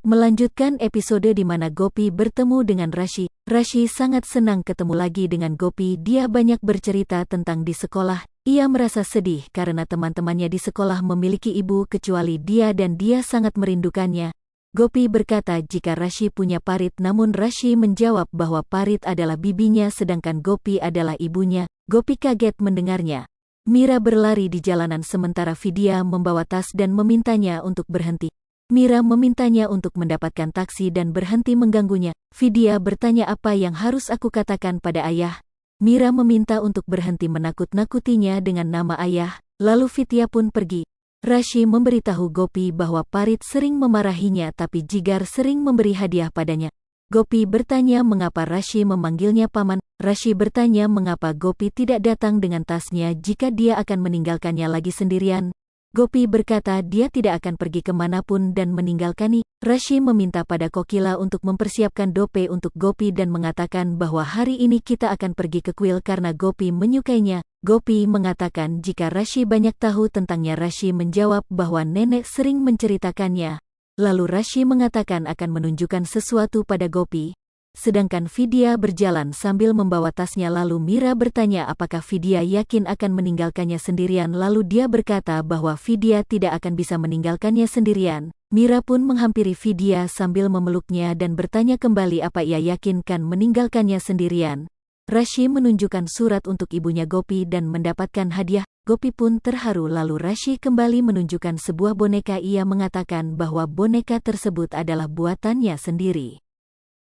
Melanjutkan episode di mana Gopi bertemu dengan Rashi. Rashi sangat senang ketemu lagi dengan Gopi. Dia banyak bercerita tentang di sekolah. Ia merasa sedih karena teman-temannya di sekolah memiliki ibu kecuali dia dan dia sangat merindukannya. Gopi berkata jika Rashi punya parit, namun Rashi menjawab bahwa parit adalah bibinya sedangkan Gopi adalah ibunya. Gopi kaget mendengarnya. Mira berlari di jalanan sementara Vidya membawa tas dan memintanya untuk berhenti. Mira memintanya untuk mendapatkan taksi dan berhenti mengganggunya. Vidya bertanya apa yang harus aku katakan pada ayah. Mira meminta untuk berhenti menakut-nakutinya dengan nama ayah, lalu Vidya pun pergi. Rashi memberitahu Gopi bahwa Parit sering memarahinya tapi Jigar sering memberi hadiah padanya. Gopi bertanya mengapa Rashi memanggilnya paman. Rashi bertanya mengapa Gopi tidak datang dengan tasnya jika dia akan meninggalkannya lagi sendirian. Gopi berkata dia tidak akan pergi kemanapun dan meninggalkani. Rashi meminta pada Kokila untuk mempersiapkan dope untuk Gopi dan mengatakan bahwa hari ini kita akan pergi ke kuil karena Gopi menyukainya. Gopi mengatakan jika Rashi banyak tahu tentangnya. Rashi menjawab bahwa nenek sering menceritakannya. Lalu Rashi mengatakan akan menunjukkan sesuatu pada Gopi. Sedangkan Vidya berjalan sambil membawa tasnya. Lalu Mira bertanya apakah Vidya yakin akan meninggalkannya sendirian. Lalu dia berkata bahwa Vidya tidak akan bisa meninggalkannya sendirian. Mira pun menghampiri Vidya sambil memeluknya dan bertanya kembali apa ia yakinkan meninggalkannya sendirian. Rashi menunjukkan surat untuk ibunya Gopi dan mendapatkan hadiah. Gopi pun terharu. Lalu Rashi kembali menunjukkan sebuah boneka. Ia mengatakan bahwa boneka tersebut adalah buatannya sendiri.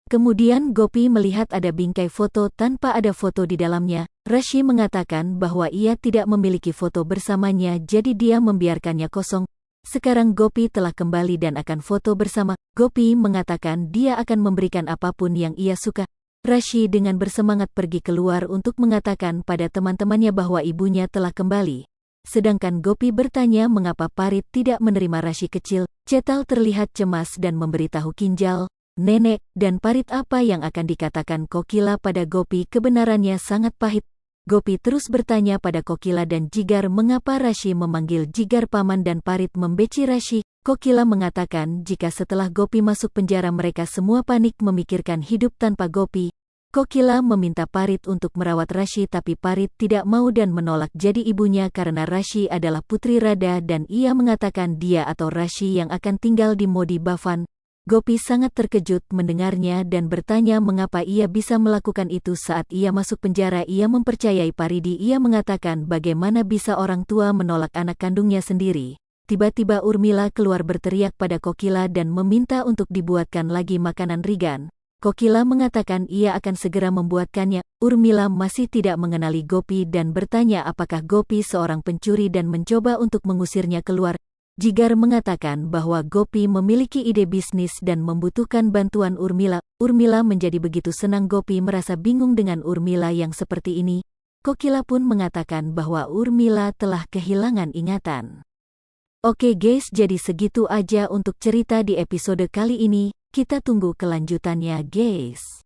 Kemudian Gopi melihat ada bingkai foto tanpa ada foto di dalamnya. Rashi mengatakan bahwa ia tidak memiliki foto bersamanya jadi dia membiarkannya kosong. Sekarang Gopi telah kembali dan akan foto bersama. Gopi mengatakan dia akan memberikan apapun yang ia suka. Rashi dengan bersemangat pergi keluar untuk mengatakan pada teman-temannya bahwa ibunya telah kembali. Sedangkan Gopi bertanya mengapa Parit tidak menerima Rashi kecil. Cetal terlihat cemas dan memberitahu Kinjal, nenek, dan Parit apa yang akan dikatakan Kokila pada Gopi. Kebenarannya sangat pahit. Gopi terus bertanya pada Kokila dan Jigar mengapa Rashi memanggil Jigar paman dan Parit membeci Rashi. Kokila mengatakan jika setelah Gopi masuk penjara mereka semua panik memikirkan hidup tanpa Gopi. Kokila meminta Parit untuk merawat Rashi tapi Parit tidak mau dan menolak jadi ibunya karena Rashi adalah putri Radha dan ia mengatakan dia atau Rashi yang akan tinggal di Modi Bhavan. Gopi sangat terkejut mendengarnya dan bertanya mengapa ia bisa melakukan itu saat ia masuk penjara. Ia mempercayai Paridi. Ia mengatakan bagaimana bisa orang tua menolak anak kandungnya sendiri. Tiba-tiba Urmila keluar berteriak pada Kokila dan meminta untuk dibuatkan lagi makanan ringan. Kokila mengatakan ia akan segera membuatkannya. Urmila masih tidak mengenali Gopi dan bertanya apakah Gopi seorang pencuri dan mencoba untuk mengusirnya keluar. Jigar mengatakan bahwa Gopi memiliki ide bisnis dan membutuhkan bantuan Urmila. Urmila menjadi begitu senang. Gopi merasa bingung dengan Urmila yang seperti ini. Kokila pun mengatakan bahwa Urmila telah kehilangan ingatan. Oke guys, jadi segitu aja untuk cerita di episode kali ini. Kita tunggu kelanjutannya guys.